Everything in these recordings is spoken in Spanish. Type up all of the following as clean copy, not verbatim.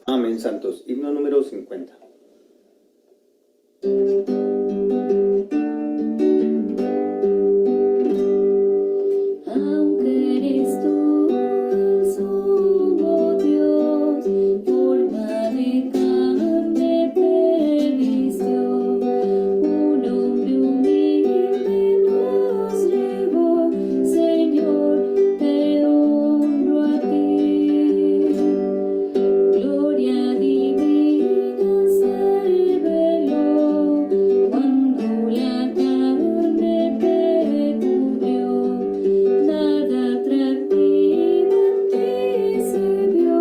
Amén, santos. Himno número 50. Aunque eres tú el sumo Dios, forma de carne te vistió, un hombre humilde nos llevó, Señor, te honro a ti. Gloria divina se veló cuando la carne te cubrió. Nada atractivo en ti se vio,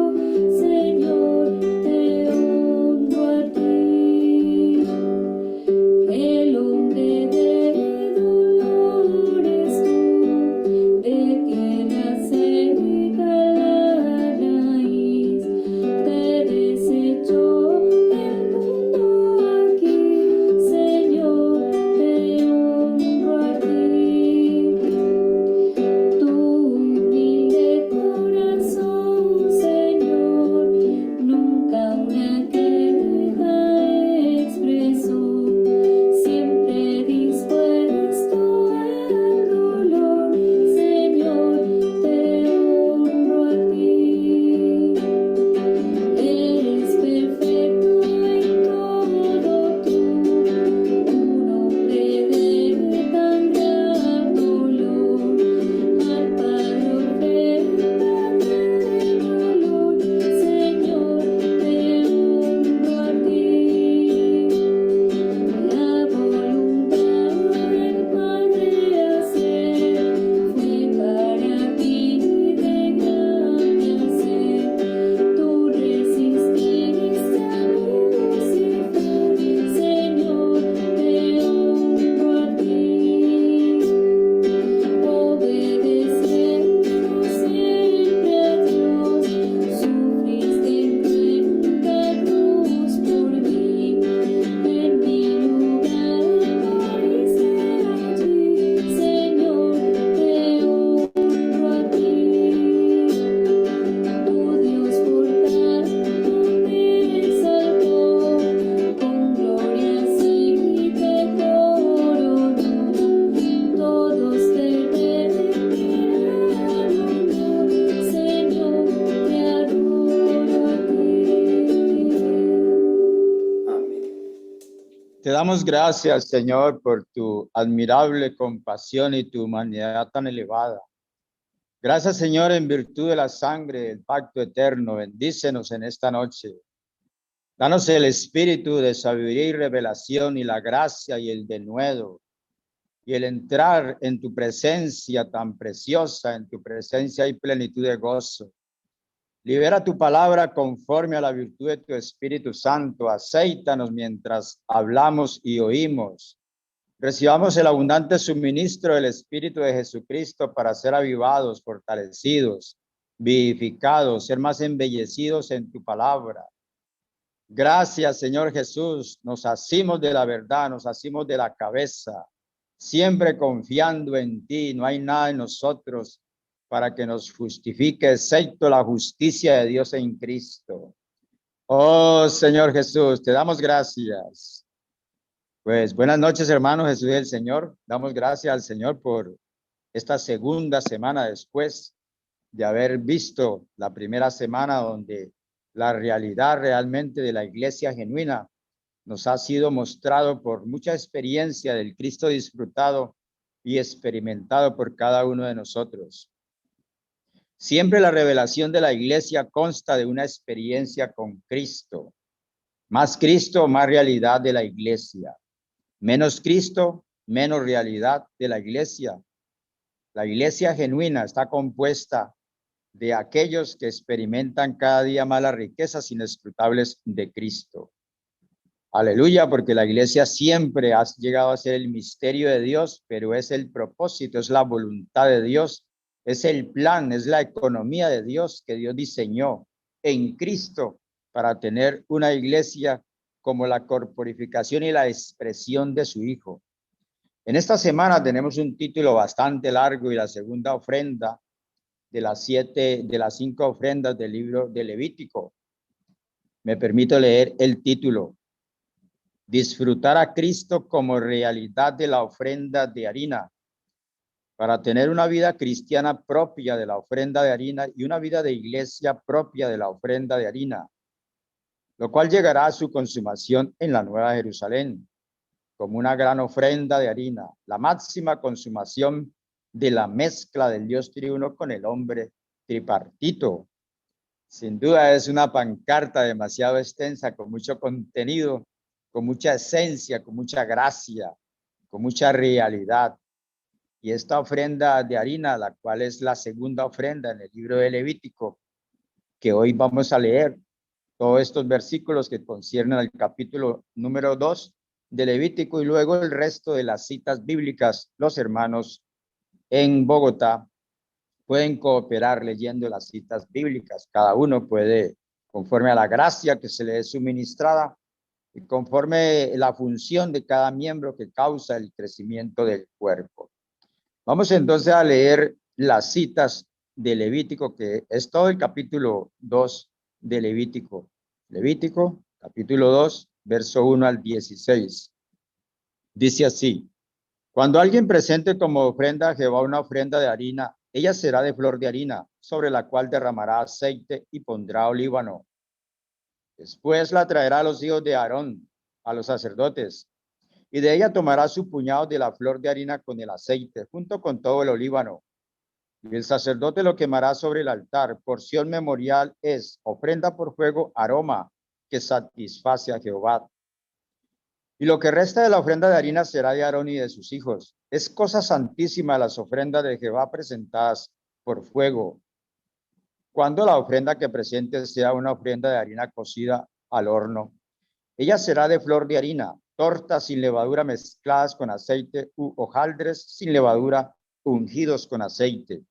Señor, te honro a ti. El hombre de dolores tú, de tierra seca la raíz, te desechó el mundo aquí, Señor, te honro a ti. Tu humilde corazón, Señor, nunca una queja expresó, siempre dispuesto al dolor, Señor, te honro a ti. Eres perfecto en todo tú, un hombre de tan gran dolor, al Padre ofrenda de dolor, Señor, te honro a ti. La voluntad del Padre hacer fue para ti de gran placer. Tú resististe a Lucifer, Señor, te honro a ti. Obedeciendo siempre a Dios, sufriste en cruenta cruz por mí. En mi lugar moriste allí, Señor, te honro a ti. Tu Dios por tanto te exaltó, con gloria así te coronó. Todos te rendirán honor, Señor, te adoro a ti. Amén. Te damos gracias, Señor, por tu admirable compasión y tu humanidad tan elevada. Gracias, Señor, en virtud de la sangre del pacto eterno. Bendícenos en esta noche. Danos el espíritu de sabiduría y revelación y la gracia y el denuedo y el entrar en tu presencia tan preciosa, en tu presencia hay plenitud de gozo. Libera tu palabra conforme a la virtud de tu Espíritu Santo. Acéitanos mientras hablamos y oímos. Recibamos el abundante suministro del Espíritu de Jesucristo para ser avivados, fortalecidos, vivificados, ser más embellecidos en tu palabra. Gracias, Señor Jesús. Nos asimos de la verdad, nos asimos de la cabeza, siempre confiando en ti. No hay nada en nosotros para que nos justifique, excepto la justicia de Dios en Cristo. Oh, Señor Jesús, te damos gracias. Pues buenas noches, hermanos. Jesús y el Señor. Damos gracias al Señor por esta segunda semana después de haber visto la primera semana donde la realidad realmente de la iglesia genuina nos ha sido mostrado por mucha experiencia del Cristo disfrutado y experimentado por cada uno de nosotros. Siempre la revelación de la iglesia consta de una experiencia con Cristo. Más Cristo, más realidad de la iglesia. Menos Cristo, menos realidad de la iglesia. La iglesia genuina está compuesta de aquellos que experimentan cada día más las riquezas inescrutables de Cristo. Aleluya, porque la iglesia siempre ha llegado a ser el misterio de Dios, pero es el propósito, es la voluntad de Dios, es el plan, es la economía de Dios que Dios diseñó en Cristo para tener una iglesia como la corporificación y la expresión de su Hijo. En esta semana tenemos un título bastante largo y la segunda ofrenda de las 5 ofrendas del libro de Levítico. Me permito leer el título. Disfrutar a Cristo como realidad de la ofrenda de harina. Para tener una vida cristiana propia de la ofrenda de harina y una vida de iglesia propia de la ofrenda de harina, lo cual llegará a su consumación en la Nueva Jerusalén, como una gran ofrenda de harina, la máxima consumación de la mezcla del Dios triuno con el hombre tripartito. Sin duda es una pancarta demasiado extensa, con mucho contenido, con mucha esencia, con mucha gracia, con mucha realidad. Y esta ofrenda de harina, la cual es la segunda ofrenda en el libro de Levítico, que hoy vamos a leer, todos estos versículos que conciernen al capítulo número 2 de Levítico y luego el resto de las citas bíblicas, los hermanos en Bogotá pueden cooperar leyendo las citas bíblicas. Cada uno puede, conforme a la gracia que se le es suministrada y conforme la función de cada miembro que causa el crecimiento del cuerpo. Vamos entonces a leer las citas de Levítico, que es todo el capítulo 2 de Levítico. Levítico, capítulo 2, verso 1 al 16. Dice así: cuando alguien presente como ofrenda a Jehová una ofrenda de harina, ella será de flor de harina, sobre la cual derramará aceite y pondrá olíbano. Después la traerá a los hijos de Aarón, a los sacerdotes, y de ella tomará su puñado de la flor de harina con el aceite, junto con todo el olíbano. Y el sacerdote lo quemará sobre el altar. Porción memorial es ofrenda por fuego, aroma que satisface a Jehová. Y lo que resta de la ofrenda de harina será de Aarón y de sus hijos. Es cosa santísima las ofrendas de Jehová presentadas por fuego. Cuando la ofrenda que presente sea una ofrenda de harina cocida al horno, ella será de flor de harina, tortas sin levadura mezcladas con aceite u hojaldres sin levadura ungidos con aceite.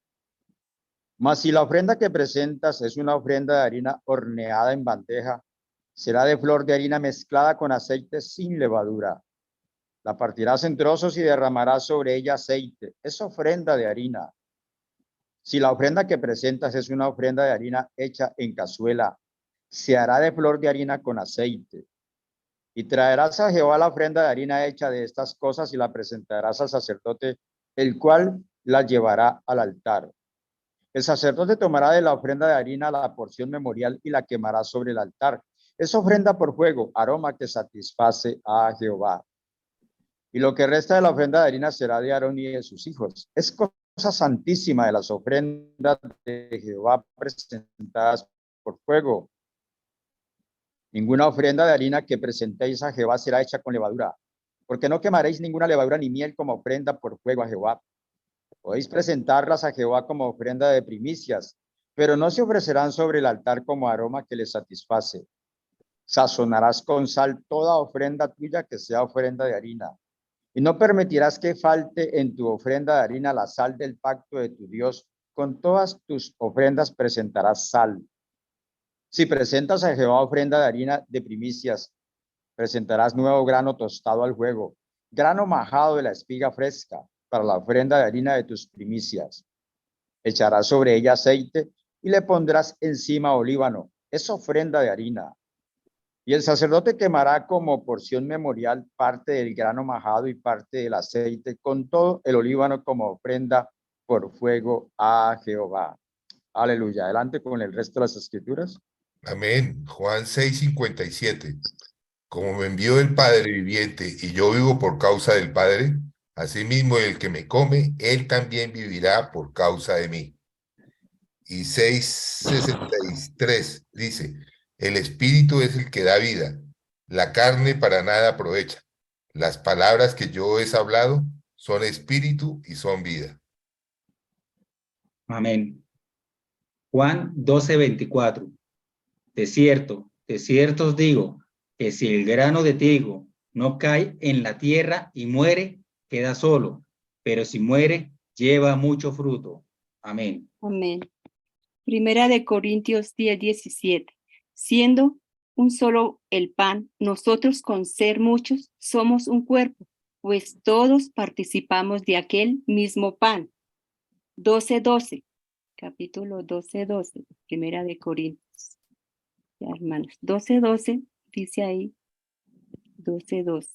Mas si la ofrenda que presentas es una ofrenda de harina horneada en bandeja, será de flor de harina mezclada con aceite sin levadura. La partirás en trozos y derramarás sobre ella aceite. Es ofrenda de harina. Si la ofrenda que presentas es una ofrenda de harina hecha en cazuela, se hará de flor de harina con aceite. Y traerás a Jehová la ofrenda de harina hecha de estas cosas y la presentarás al sacerdote, el cual la llevará al altar. El sacerdote tomará de la ofrenda de harina la porción memorial y la quemará sobre el altar. Es ofrenda por fuego, aroma que satisface a Jehová. Y lo que resta de la ofrenda de harina será de Aarón y de sus hijos. Es cosa santísima de las ofrendas de Jehová presentadas por fuego. Ninguna ofrenda de harina que presentéis a Jehová será hecha con levadura, porque no quemaréis ninguna levadura ni miel como ofrenda por fuego a Jehová. Podéis presentarlas a Jehová como ofrenda de primicias, pero no se ofrecerán sobre el altar como aroma que les satisface. Sazonarás con sal toda ofrenda tuya que sea ofrenda de harina, y no permitirás que falte en tu ofrenda de harina la sal del pacto de tu Dios. Con todas tus ofrendas presentarás sal. Si presentas a Jehová ofrenda de harina de primicias, presentarás nuevo grano tostado al fuego, grano majado de la espiga fresca, para la ofrenda de harina de tus primicias. Echarás sobre ella aceite y le pondrás encima olíbano. Es ofrenda de harina. Y el sacerdote quemará como porción memorial parte del grano majado y parte del aceite, con todo el olíbano como ofrenda por fuego a Jehová. Aleluya. Adelante con el resto de las escrituras. Amén. Juan 6:57. Como me envió el Padre viviente y yo vivo por causa del Padre, asimismo el que me come, él también vivirá por causa de mí. Y 6:63 dice, el Espíritu es el que da vida, la carne para nada aprovecha. Las palabras que yo os he hablado son espíritu y son vida. Amén. Juan 12:24. De cierto os digo, que si el grano de trigo no cae en la tierra y muere, queda solo, pero si muere, lleva mucho fruto. Amén. Amén. Primera de Corintios 10:17. Siendo un solo el pan, nosotros con ser muchos somos un cuerpo, pues todos participamos de aquel mismo pan. 12:12. Capítulo 12:12. Primera de Corintios. Ya, hermanos, 12:12, dice ahí, 12:12.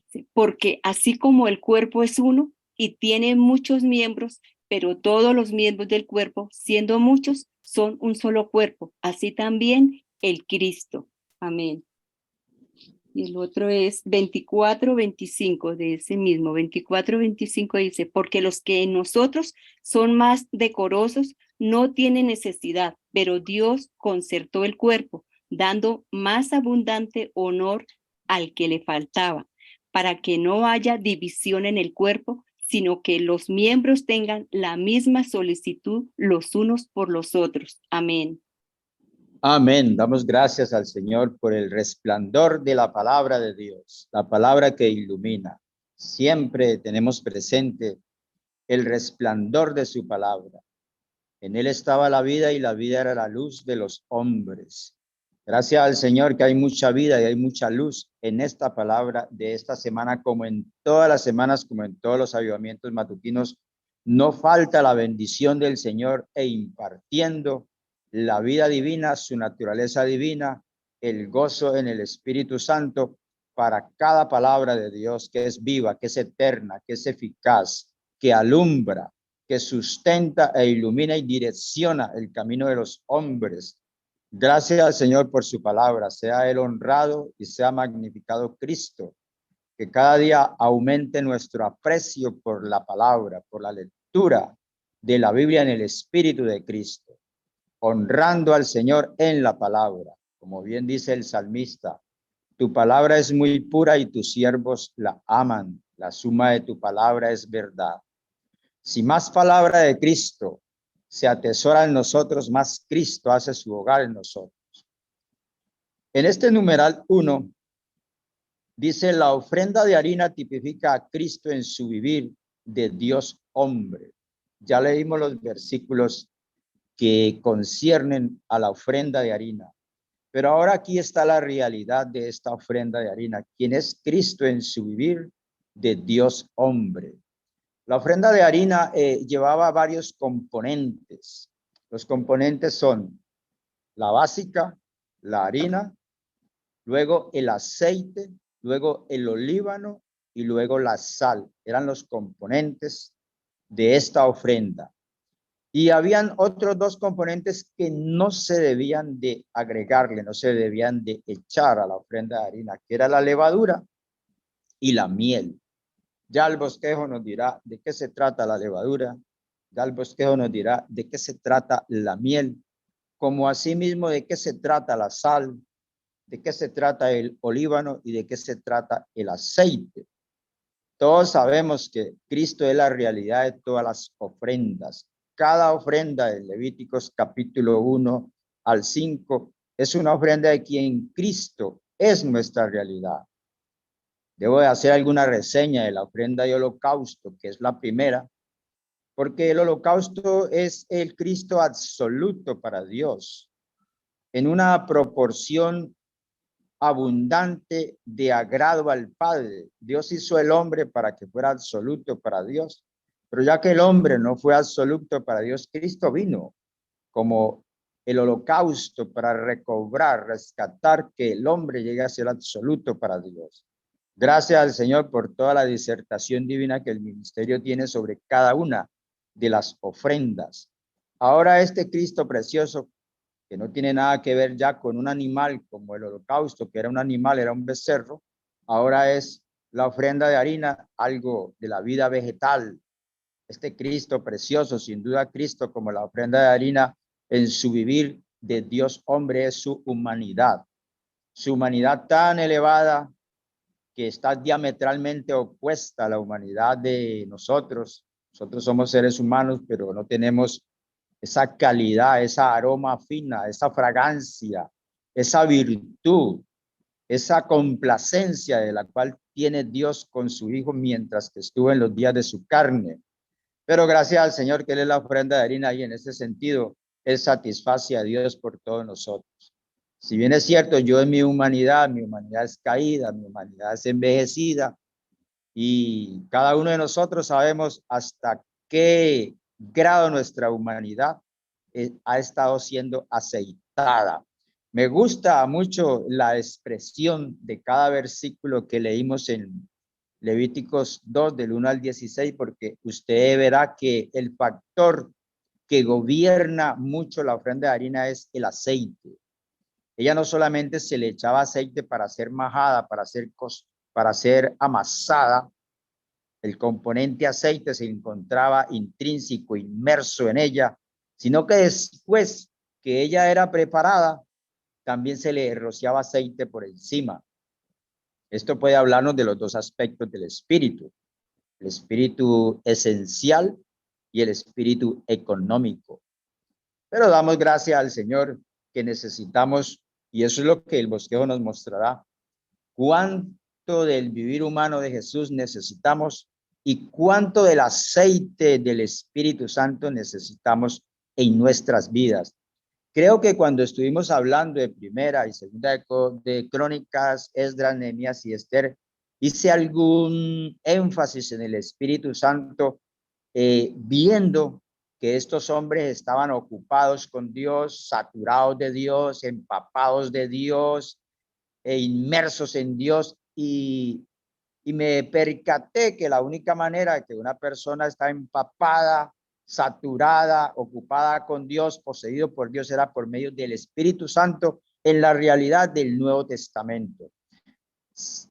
Sí, porque así como el cuerpo es uno y tiene muchos miembros, pero todos los miembros del cuerpo, siendo muchos, son un solo cuerpo, así también el Cristo. Amén. Y el otro es 24:25 de ese mismo. 24:25 dice, porque los que en nosotros son más decorosos no tienen necesidad, pero Dios concertó el cuerpo, dando más abundante honor al que le faltaba, para que no haya división en el cuerpo, sino que los miembros tengan la misma solicitud los unos por los otros. Amén. Amén. Damos gracias al Señor por el resplandor de la palabra de Dios, la palabra que ilumina. Siempre tenemos presente el resplandor de su palabra. En él estaba la vida y la vida era la luz de los hombres. Gracias al Señor que hay mucha vida y hay mucha luz en esta palabra de esta semana, como en todas las semanas, como en todos los avivamientos matutinos. No falta la bendición del Señor e impartiendo la vida divina, su naturaleza divina, el gozo en el Espíritu Santo para cada palabra de Dios que es viva, que es eterna, que es eficaz, que alumbra, que sustenta e ilumina y direcciona el camino de los hombres. Gracias al Señor por su palabra. Sea Él honrado y sea magnificado Cristo. Que cada día aumente nuestro aprecio por la palabra, por la lectura de la Biblia en el Espíritu de Cristo, honrando al Señor en la palabra. Como bien dice el salmista, tu palabra es muy pura y tus siervos la aman. La suma de tu palabra es verdad. Si más palabra de Cristo se atesora en nosotros, más Cristo hace su hogar en nosotros. En este numeral 1, dice, la ofrenda de harina tipifica a Cristo en su vivir de Dios hombre. Ya leímos los versículos que conciernen a la ofrenda de harina. Pero ahora aquí está la realidad de esta ofrenda de harina. ¿Quién es Cristo en su vivir de Dios hombre? La ofrenda de harina llevaba varios componentes. Los componentes son la básica, la harina, luego el aceite, luego el olíbano y luego la sal. Eran los componentes de esta ofrenda. Y habían otros dos componentes que no se debían de agregarle, no se debían de echar a la ofrenda de harina, que era la levadura y la miel. Ya el bosquejo nos dirá de qué se trata la levadura, ya el bosquejo nos dirá de qué se trata la miel, como asimismo de qué se trata la sal, de qué se trata el olíbano y de qué se trata el aceite. Todos sabemos que Cristo es la realidad de todas las ofrendas. Cada ofrenda de Levíticos capítulo 1 al 5 es una ofrenda de quien Cristo es nuestra realidad. Debo de hacer alguna reseña de la ofrenda de holocausto, que es la primera, porque el holocausto es el Cristo absoluto para Dios, en una proporción abundante de agrado al Padre. Dios hizo el hombre para que fuera absoluto para Dios, pero ya que el hombre no fue absoluto para Dios, Cristo vino como el holocausto para recobrar, rescatar que el hombre llegue a ser absoluto para Dios. Gracias al Señor por toda la disertación divina que el ministerio tiene sobre cada una de las ofrendas. Ahora este Cristo precioso, que no tiene nada que ver ya con un animal como el holocausto, que era un animal, era un becerro, ahora es la ofrenda de harina, algo de la vida vegetal. Este Cristo precioso, sin duda Cristo como la ofrenda de harina en su vivir de Dios hombre es su humanidad tan elevada que está diametralmente opuesta a la humanidad de nosotros. Nosotros somos seres humanos, pero no tenemos esa calidad, esa aroma fina, esa fragancia, esa virtud, esa complacencia de la cual tiene Dios con su Hijo mientras que estuvo en los días de su carne. Pero gracias al Señor que Él es la ofrenda de harina y en ese sentido Él satisface a Dios por todos nosotros. Si bien es cierto, yo en mi humanidad es caída, mi humanidad es envejecida y cada uno de nosotros sabemos hasta qué grado nuestra humanidad ha estado siendo amasada. Me gusta mucho la expresión de cada versículo que leímos en Levíticos 2, del 1 al 16, porque usted verá que el factor que gobierna mucho la ofrenda de harina es el aceite. Ella no solamente se le echaba aceite para hacer majada, para hacer amasada, el componente aceite se encontraba intrínseco, inmerso en ella, sino que después que ella era preparada, también se le rociaba aceite por encima. Esto puede hablarnos de los dos aspectos del espíritu, el espíritu esencial y el espíritu económico. Pero damos gracias al Señor que necesitamos, y eso es lo que el bosquejo nos mostrará, cuánto del vivir humano de Jesús necesitamos y cuánto del aceite del Espíritu Santo necesitamos en nuestras vidas. Creo que cuando estuvimos hablando de primera y segunda de Crónicas, Esdras, Nehemías y Esther, hice algún énfasis en el Espíritu Santo, viendo que estos hombres estaban ocupados con Dios, saturados de Dios, empapados de Dios e inmersos en Dios, y me percaté que la única manera que una persona está empapada, saturada, ocupada con Dios, poseído por Dios, era por medio del Espíritu Santo en la realidad del Nuevo Testamento.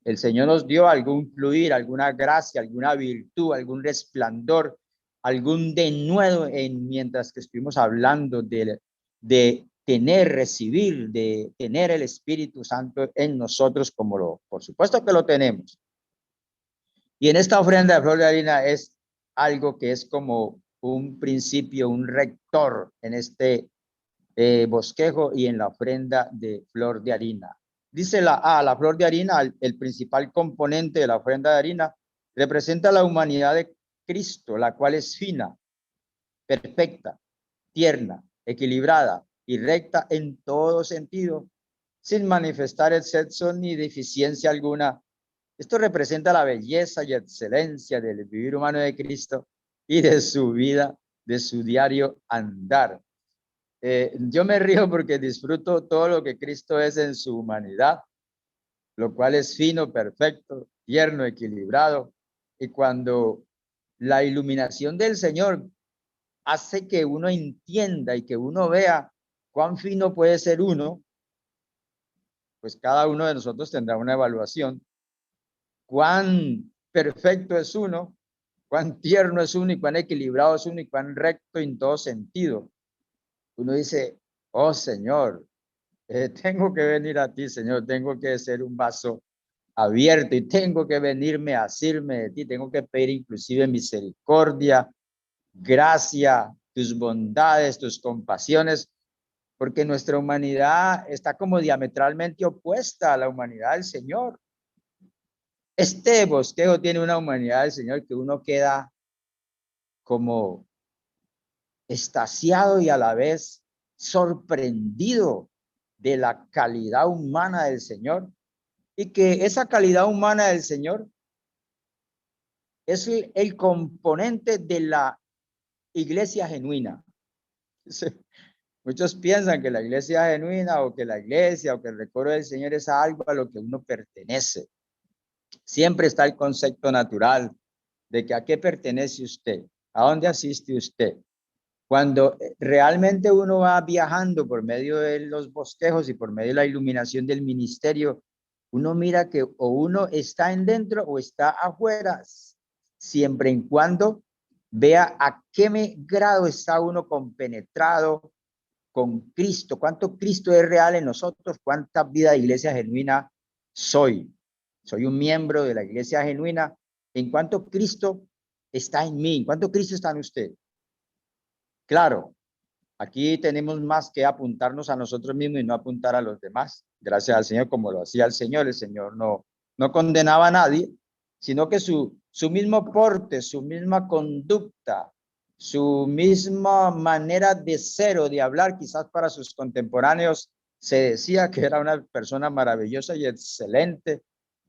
El Señor nos dio algún fluir, alguna gracia, alguna virtud, algún resplandor, algún denuedo mientras que estuvimos hablando de tener, recibir, de tener el Espíritu Santo en nosotros, por supuesto que lo tenemos. Y en esta ofrenda de flor de harina es algo que es como un principio, un rector en este bosquejo y en la ofrenda de flor de harina. Dice la flor de harina, el principal componente de la ofrenda de harina, representa la humanidad de Cristo, la cual es fina, perfecta, tierna, equilibrada y recta en todo sentido, sin manifestar exceso ni deficiencia alguna. Esto representa la belleza y excelencia del vivir humano de Cristo y de su vida, de su diario andar. Yo me río porque disfruto todo lo que Cristo es en su humanidad, lo cual es fino, perfecto, tierno, equilibrado. Y cuando la iluminación del Señor hace que uno entienda y que uno vea cuán fino puede ser uno, pues cada uno de nosotros tendrá una evaluación. Cuán perfecto es uno, cuán tierno es uno y cuán equilibrado es uno y cuán recto en todo sentido. Uno dice, oh Señor, tengo que venir a ti, Señor, tengo que ser un vaso abierto y tengo que venirme a asirme de ti, tengo que pedir inclusive misericordia, gracia, tus bondades, tus compasiones, porque nuestra humanidad está como diametralmente opuesta a la humanidad del Señor. Este bosquejo tiene una humanidad del Señor que uno queda como extasiado y a la vez sorprendido de la calidad humana del Señor, y que esa calidad humana del Señor es el componente de la iglesia genuina. Muchos piensan que la iglesia genuina o que la iglesia o que el recuerdo del Señor es algo a lo que uno pertenece. Siempre está el concepto natural de que a qué pertenece usted, a dónde asiste usted. Cuando realmente uno va viajando por medio de los bosquejos y por medio de la iluminación del ministerio, uno mira que o uno está en dentro o está afuera, siempre en cuando vea a qué grado está uno compenetrado con Cristo, cuánto Cristo es real en nosotros, cuánta vida de iglesia genuina soy. Soy un miembro de la iglesia genuina en cuanto Cristo está en mí, en cuanto Cristo está en usted. Claro, aquí tenemos más que apuntarnos a nosotros mismos y no apuntar a los demás. Gracias al Señor, como lo hacía el Señor no condenaba a nadie, sino que su mismo porte, su misma conducta, su misma manera de ser o de hablar, quizás para sus contemporáneos se decía que era una persona maravillosa y excelente,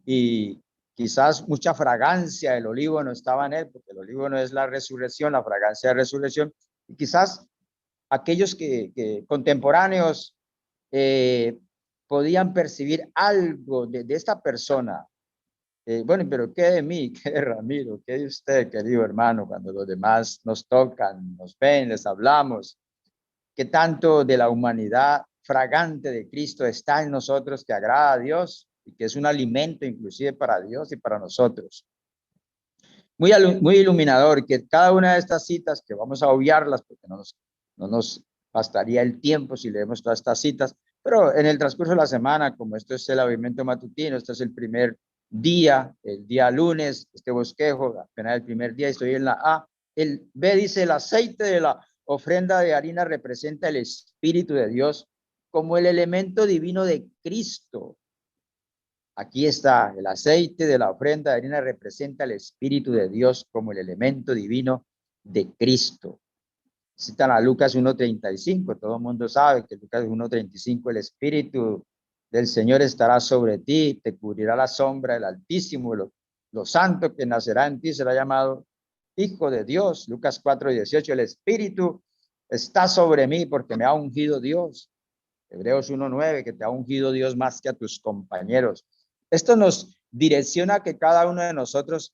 y quizás mucha fragancia del olivo no estaba en él, porque el olivo no es la resurrección, la fragancia de resurrección, y quizás aquellos que contemporáneos podían percibir algo de esta persona. Bueno, pero ¿qué de mí? ¿Qué de Ramiro? ¿Qué de usted, querido hermano? Cuando los demás nos tocan, nos ven, les hablamos. ¿Qué tanto de la humanidad fragante de Cristo está en nosotros que agrada a Dios y que es un alimento inclusive para Dios y para nosotros? Muy iluminador que cada una de estas citas, que vamos a obviarlas porque no nos bastaría el tiempo si leemos todas estas citas, pero en el transcurso de la semana, como esto es el avivamiento matutino, este es el primer día, el día lunes, este bosquejo, apenas el primer día, estoy en la A. El B dice: el aceite de la ofrenda de harina representa el Espíritu de Dios como el elemento divino de Cristo. Aquí está: el aceite de la ofrenda de harina representa el Espíritu de Dios como el elemento divino de Cristo. Citan a Lucas 1:35, todo el mundo sabe que Lucas 1:35, el Espíritu del Señor estará sobre ti, te cubrirá la sombra del Altísimo, lo santo que nacerá en ti será llamado Hijo de Dios. Lucas 4:18, el Espíritu está sobre mí porque me ha ungido Dios. Hebreos 1:9, que te ha ungido Dios más que a tus compañeros. Esto nos direcciona que cada uno de nosotros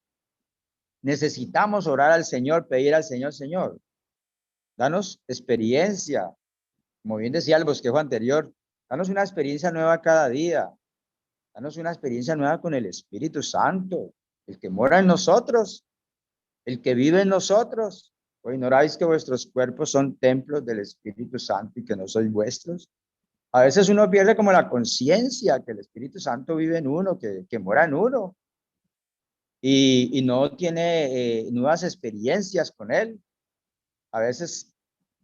necesitamos orar al Señor, pedir al Señor: Señor, danos experiencia, como bien decía el bosquejo anterior, danos una experiencia nueva cada día, danos una experiencia nueva con el Espíritu Santo, el que mora en nosotros, el que vive en nosotros. ¿O ignoráis que vuestros cuerpos son templos del Espíritu Santo y que no sois vuestros? A veces uno pierde como la conciencia que el Espíritu Santo vive en uno, que mora en uno, y no tiene nuevas experiencias con él. A veces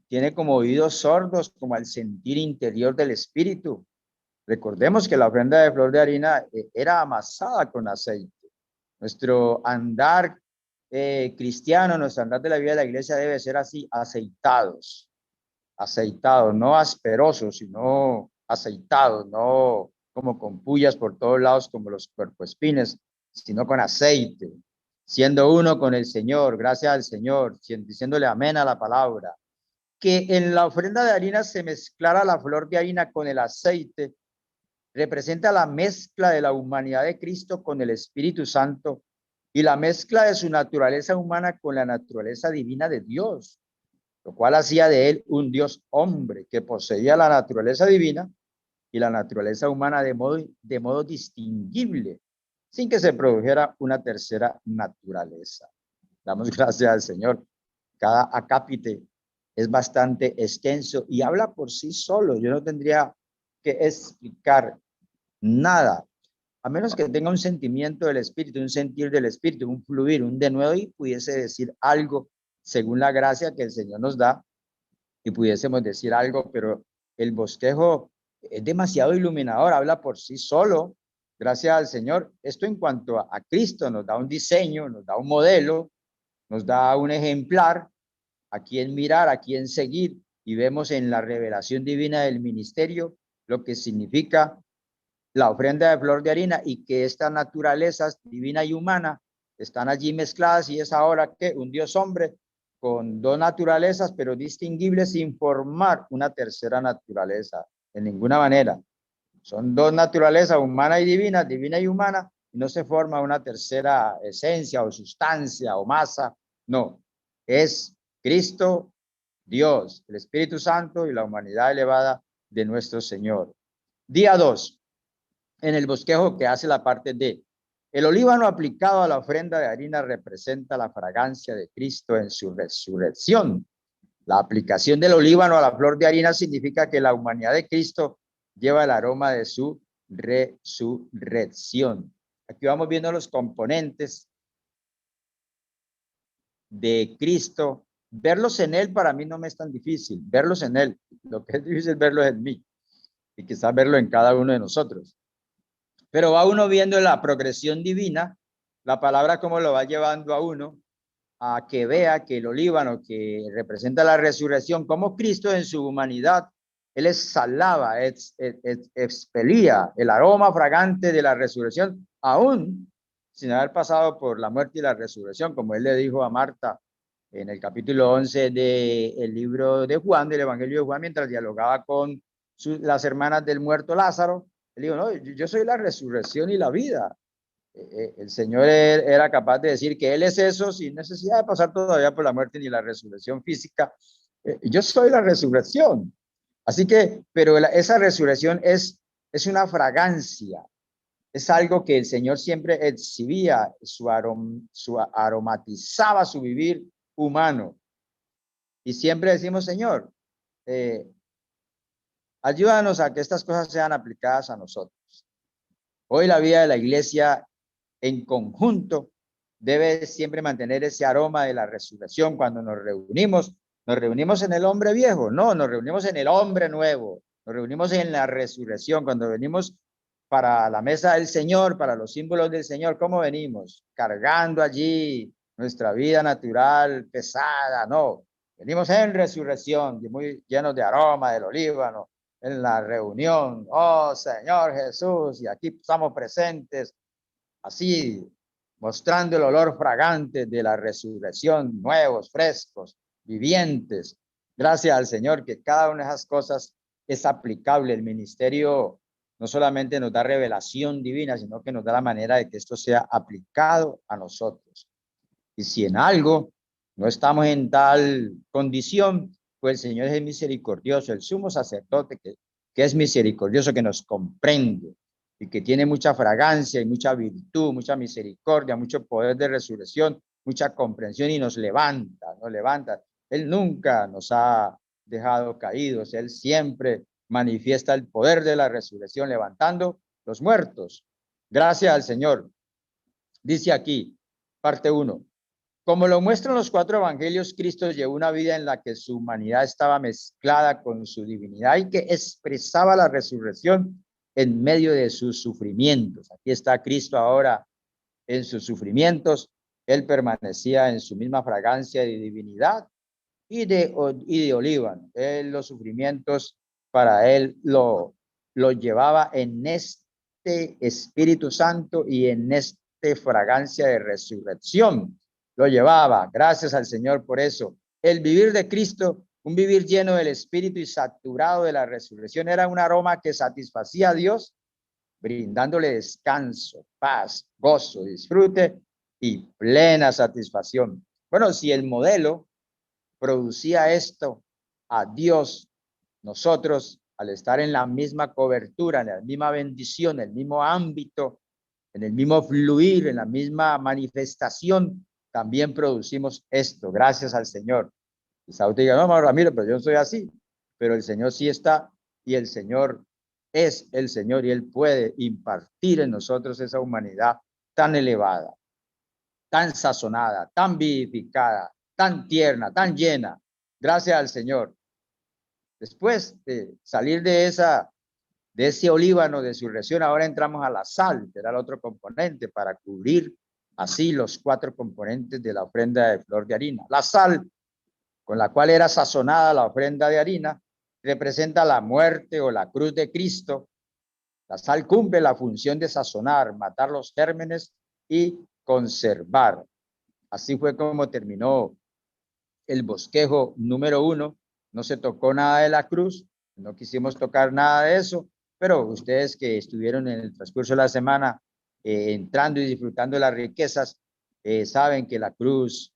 tiene como oídos sordos, como al sentir interior del Espíritu. Recordemos que la ofrenda de flor de harina era amasada con aceite. Nuestro andar cristiano, nuestro andar de la vida de la iglesia debe ser así: aceitados, no asperosos, sino aceitados, no como con pullas por todos lados como los puercoespines, sino con aceite, siendo uno con el Señor, gracias al Señor, diciéndole amén a la palabra. Que en la ofrenda de harina se mezclara la flor de harina con el aceite representa la mezcla de la humanidad de Cristo con el Espíritu Santo y la mezcla de su naturaleza humana con la naturaleza divina de Dios, lo cual hacía de él un Dios hombre que poseía la naturaleza divina y la naturaleza humana de modo distinguible, sin que se produjera una tercera naturaleza. Damos gracias al Señor. Cada acápite es bastante extenso y habla por sí solo. Yo no tendría que explicar nada, a menos que tenga un sentimiento del Espíritu, un sentir del Espíritu, un fluir, un denuedo, y pudiese decir algo según la gracia que el Señor nos da, y pudiésemos decir algo, pero el bosquejo es demasiado iluminador, habla por sí solo, gracias al Señor. Esto en cuanto a Cristo, nos da un diseño, nos da un modelo, nos da un ejemplar a quien mirar, a quien seguir, y vemos en la revelación divina del ministerio lo que significa la ofrenda de flor de harina, y que estas naturalezas divina y humana están allí mezcladas, y es ahora que un Dios hombre con dos naturalezas pero distinguibles sin formar una tercera naturaleza en ninguna manera. Son dos naturalezas, humana y divina y humana, y no se forma una tercera esencia o sustancia o masa. No, es Cristo, Dios, el Espíritu Santo y la humanidad elevada de nuestro Señor. Día 2. En el bosquejo, que hace la parte D. El olíbano aplicado a la ofrenda de harina representa la fragancia de Cristo en su resurrección. La aplicación del olíbano a la flor de harina significa que la humanidad de Cristo lleva el aroma de su resurrección. Aquí vamos viendo los componentes de Cristo. Verlos en él para mí no me es tan difícil, verlos en él. Lo que es difícil es verlos en mí, y quizás verlo en cada uno de nosotros. Pero va uno viendo la progresión divina, la palabra como lo va llevando a uno a que vea que el olíbano, que representa la resurrección, como Cristo en su humanidad, él exhalaba, expelía el aroma fragante de la resurrección, aún sin haber pasado por la muerte y la resurrección, como él le dijo a Marta en el capítulo 11 del libro de Juan, del Evangelio de Juan, mientras dialogaba con las hermanas del muerto Lázaro. Él dijo, no, yo soy la resurrección y la vida. El Señor era capaz de decir que Él es eso sin necesidad de pasar todavía por la muerte ni la resurrección física. Yo soy la resurrección. Así que, pero esa resurrección es una fragancia, es algo que el Señor siempre exhibía, aromatizaba su vivir humano. Y siempre decimos, Señor, ayúdanos a que estas cosas sean aplicadas a nosotros. Hoy la vida de la iglesia en conjunto debe siempre mantener ese aroma de la resurrección. Cuando nos reunimos en el hombre viejo, no, nos reunimos en el hombre nuevo, nos reunimos en la resurrección. Cuando venimos para la mesa del Señor, para los símbolos del Señor, ¿cómo venimos? Cargando allí nuestra vida natural pesada, no, venimos en resurrección, muy llenos de aroma del olíbano, en la reunión, oh Señor Jesús, y aquí estamos presentes, así mostrando el olor fragante de la resurrección, nuevos, frescos, vivientes. Gracias al Señor que cada una de esas cosas es aplicable. El ministerio no solamente nos da revelación divina, sino que nos da la manera de que esto sea aplicado a nosotros. Y si en algo no estamos en tal condición, pues el Señor es misericordioso, el sumo sacerdote que es misericordioso, que nos comprende y que tiene mucha fragancia y mucha virtud, mucha misericordia, mucho poder de resurrección, mucha comprensión y nos levanta, nos levanta. Él nunca nos ha dejado caídos, Él siempre manifiesta el poder de la resurrección levantando los muertos. Gracias al Señor. Dice aquí, parte 1. Como lo muestran los 4 evangelios, Cristo llevó una vida en la que su humanidad estaba mezclada con su divinidad y que expresaba la resurrección en medio de sus sufrimientos. Aquí está Cristo ahora en sus sufrimientos. Él permanecía en su misma fragancia de divinidad y de olíbano. Los sufrimientos para él lo llevaba en este Espíritu Santo y en esta fragancia de resurrección. Lo llevaba, gracias al Señor por eso. El vivir de Cristo, un vivir lleno del Espíritu y saturado de la resurrección, era un aroma que satisfacía a Dios, brindándole descanso, paz, gozo, disfrute y plena satisfacción. Bueno, si el modelo producía esto a Dios, nosotros, al estar en la misma cobertura, en la misma bendición, en el mismo ámbito, en el mismo fluir, en la misma manifestación, también producimos esto, gracias al Señor. Quizá usted diga, no, Ramiro, pero yo no soy así, pero el Señor sí está, y el Señor es el Señor, y Él puede impartir en nosotros esa humanidad tan elevada, tan sazonada, tan vivificada, tan tierna, tan llena, gracias al Señor. Después de salir de ese olíbano de resurrección, ahora entramos a la sal, que era el otro componente, para cubrir así los 4 componentes de la ofrenda de flor de harina. La sal, con la cual era sazonada la ofrenda de harina, representa la muerte o la cruz de Cristo. La sal cumple la función de sazonar, matar los gérmenes y conservar. Así fue como terminó el bosquejo número 1. No se tocó nada de la cruz, no quisimos tocar nada de eso, pero ustedes que estuvieron en el transcurso de la semana entrando y disfrutando de las riquezas, saben que la cruz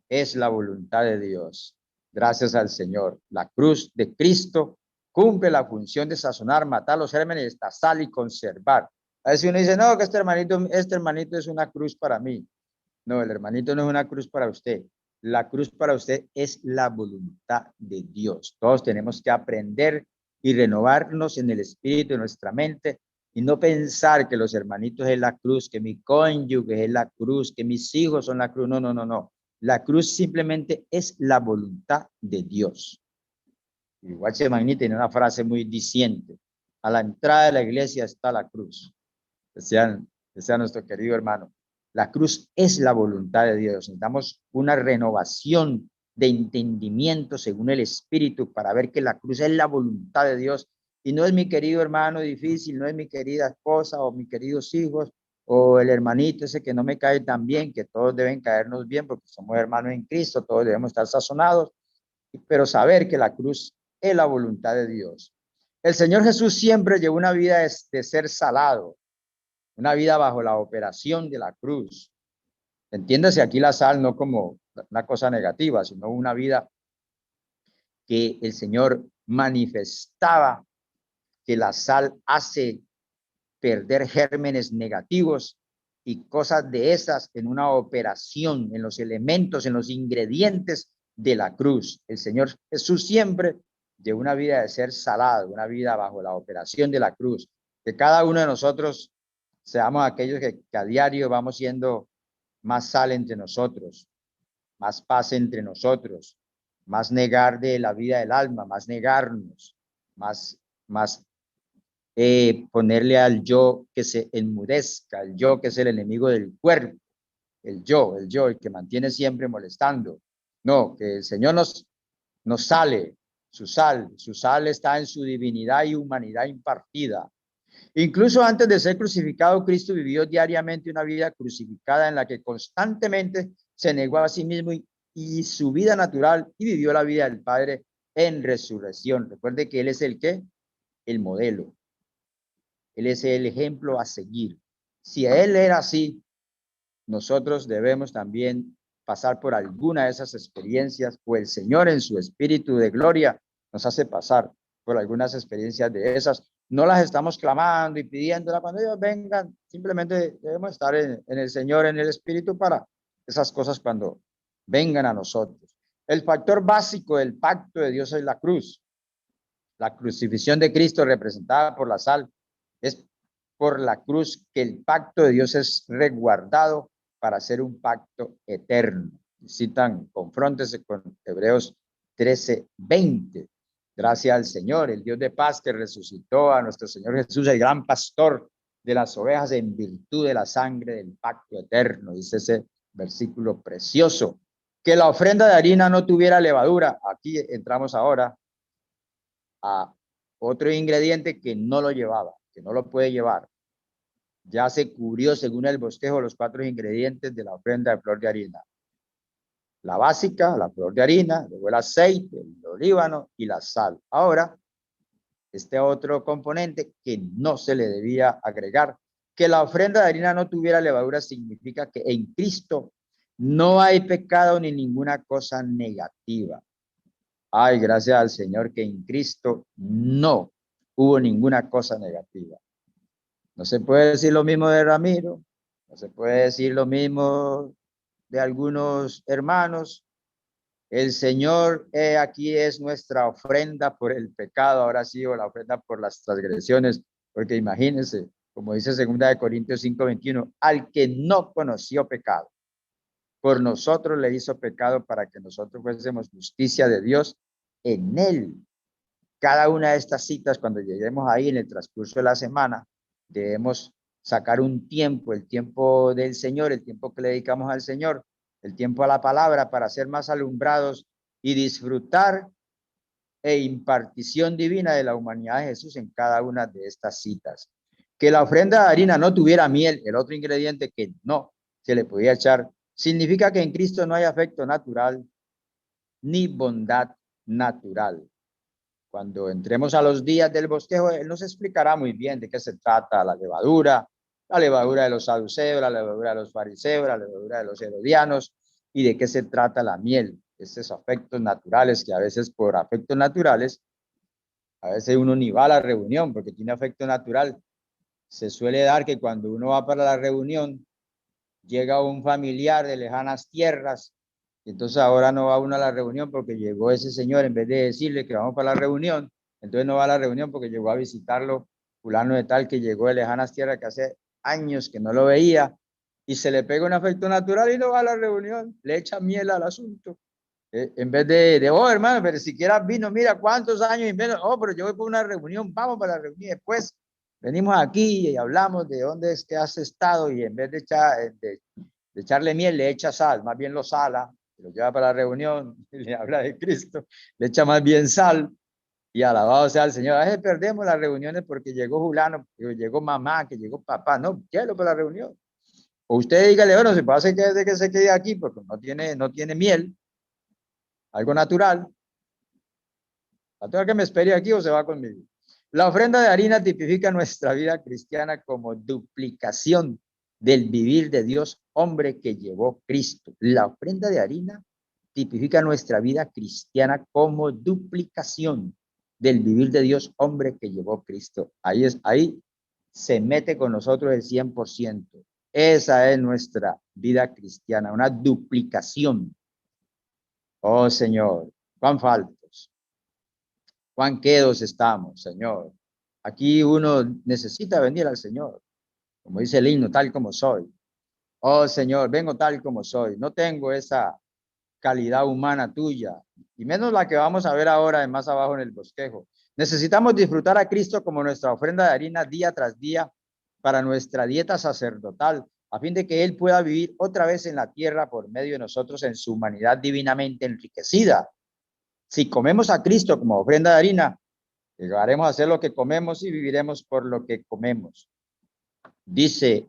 es la voluntad de Dios. Gracias al Señor. La cruz de Cristo cumple la función de sazonar, matar los gérmenes, destazar y conservar. A veces uno dice, no, que este hermanito es una cruz para mí. No, el hermanito no es una cruz para usted. La cruz para usted es la voluntad de Dios. Todos tenemos que aprender y renovarnos en el espíritu de nuestra mente y no pensar que los hermanitos es la cruz, que mi cónyuge es la cruz, que mis hijos son la cruz. No, no, no, no. La cruz simplemente es la voluntad de Dios. Y Guache Magni tiene una frase muy diciente. A la entrada de la iglesia está la cruz. Decía nuestro querido hermano. La cruz es la voluntad de Dios. Necesitamos una renovación de entendimiento según el Espíritu para ver que la cruz es la voluntad de Dios y no es mi querido hermano difícil, no es mi querida esposa o mis queridos hijos o el hermanito ese que no me cae tan bien, que todos deben caernos bien porque somos hermanos en Cristo, todos debemos estar sazonados, pero saber que la cruz es la voluntad de Dios. El Señor Jesús siempre llevó una vida de ser salado, una vida bajo la operación de la cruz. Entiéndase aquí la sal no como una cosa negativa, sino una vida que el Señor manifestaba, que la sal hace perder gérmenes negativos y cosas de esas en una operación, en los elementos, en los ingredientes de la cruz. El Señor Jesús siempre llevó una vida de ser salado, una vida bajo la operación de la cruz. Que cada uno de nosotros seamos aquellos que a diario vamos siendo más sal entre nosotros, más paz entre nosotros, más negar de la vida del alma, más negarnos, más ponerle al yo que se enmudezca, el yo que es el enemigo del cuerpo, el yo, el que mantiene siempre molestando. No, que el Señor nos sale, su sal está en su divinidad y humanidad impartida. Incluso antes de ser crucificado, Cristo vivió diariamente una vida crucificada en la que constantemente se negó a sí mismo y su vida natural y vivió la vida del Padre en resurrección. Recuerde que Él es el ¿qué? El modelo. Él es el ejemplo a seguir. Si Él era así, nosotros debemos también pasar por alguna de esas experiencias, o el Señor en su espíritu de gloria nos hace pasar por algunas experiencias de esas. No las estamos clamando y pidiéndolas cuando ellos vengan, simplemente debemos estar en el Señor, en el espíritu para esas cosas cuando vengan a nosotros. El factor básico del pacto de Dios es la cruz. La crucifixión de Cristo representada por la sal es por la cruz que el pacto de Dios es resguardado para hacer un pacto eterno. Citan, confróntese con Hebreos 13:20. Gracias al Señor, el Dios de paz que resucitó a nuestro Señor Jesús, el gran pastor de las ovejas en virtud de la sangre del pacto eterno. Dice ese versículo precioso. Que la ofrenda de harina no tuviera levadura. Aquí entramos ahora a otro ingrediente que no lo llevaba, que no lo puede llevar. Ya se cubrió, según el bosquejo, los 4 ingredientes de la ofrenda de flor de harina. La básica, la flor de harina, luego el aceite, el olíbano y la sal. Ahora, este otro componente que no se le debía agregar. Que la ofrenda de harina no tuviera levadura significa que en Cristo no hay pecado ni ninguna cosa negativa. Ay, gracias al Señor que en Cristo no hubo ninguna cosa negativa. No se puede decir lo mismo de Ramiro, no se puede decir lo mismo de algunos hermanos. El Señor aquí es nuestra ofrenda por el pecado, ahora sí, o la ofrenda por las transgresiones, porque imagínense, como dice 2 Corintios 5:21, al que no conoció pecado, por nosotros le hizo pecado para que nosotros fuésemos justicia de Dios en él. Cada una de estas citas, cuando lleguemos ahí en el transcurso de la semana, debemos sacar un tiempo, el tiempo del Señor, el tiempo que le dedicamos al Señor, el tiempo a la palabra para ser más alumbrados y disfrutar e impartición divina de la humanidad de Jesús en cada una de estas citas. Que la ofrenda de harina no tuviera miel, el otro ingrediente que no se le podía echar, significa que en Cristo no hay afecto natural ni bondad natural. Cuando entremos a los días del bosquejo, Él nos explicará muy bien de qué se trata la levadura de los saduceos, la levadura de los fariseos, la levadura de los herodianos, y de qué se trata la miel, esos afectos naturales que a veces por afectos naturales, a veces uno ni va a la reunión porque tiene afecto natural. Se suele dar que cuando uno va para la reunión, llega un familiar de lejanas tierras, y entonces ahora no va uno a la reunión porque llegó ese señor, en vez de decirle que vamos para la reunión, entonces no va a la reunión porque llegó a visitarlo fulano de tal que llegó de lejanas tierras que hace años que no lo veía, y se le pega un afecto natural y no va a la reunión, le echa miel al asunto. En vez de, oh hermano, pero siquiera vino, mira cuántos años, y menos, oh, pero yo voy por una reunión, vamos para la reunión, después venimos aquí y hablamos de dónde es que has estado, y en vez de echarle miel, le echa sal, más bien lo sala, lo lleva para la reunión, le habla de Cristo, le echa más bien sal, y alabado sea el Señor. A veces perdemos las reuniones porque llegó fulano, que llegó mamá, que llegó papá, no, llévelo para la reunión. O usted dígale, bueno, se puede hacer que se quede aquí porque no tiene miel, algo natural. ¿Va a tener que me espere aquí o se va conmigo? La ofrenda de harina tipifica nuestra vida cristiana como duplicación del vivir de Dios hombre que llevó Cristo. La ofrenda de harina tipifica nuestra vida cristiana como duplicación del vivir de Dios hombre que llevó Cristo. Ahí se mete con nosotros el 100%. Esa es nuestra vida cristiana, una duplicación. Oh Señor, cuán faltos, cuán quedos estamos, Señor. Aquí uno necesita venir al Señor, como dice el himno, tal como soy. Oh Señor, vengo tal como soy. No tengo esa calidad humana tuya, y menos la que vamos a ver ahora más abajo en el bosquejo. Necesitamos disfrutar a Cristo como nuestra ofrenda de harina día tras día para nuestra dieta sacerdotal, a fin de que Él pueda vivir otra vez en la tierra por medio de nosotros en su humanidad divinamente enriquecida. Si comemos a Cristo como ofrenda de harina, llegaremos a hacer lo que comemos y viviremos por lo que comemos. Dice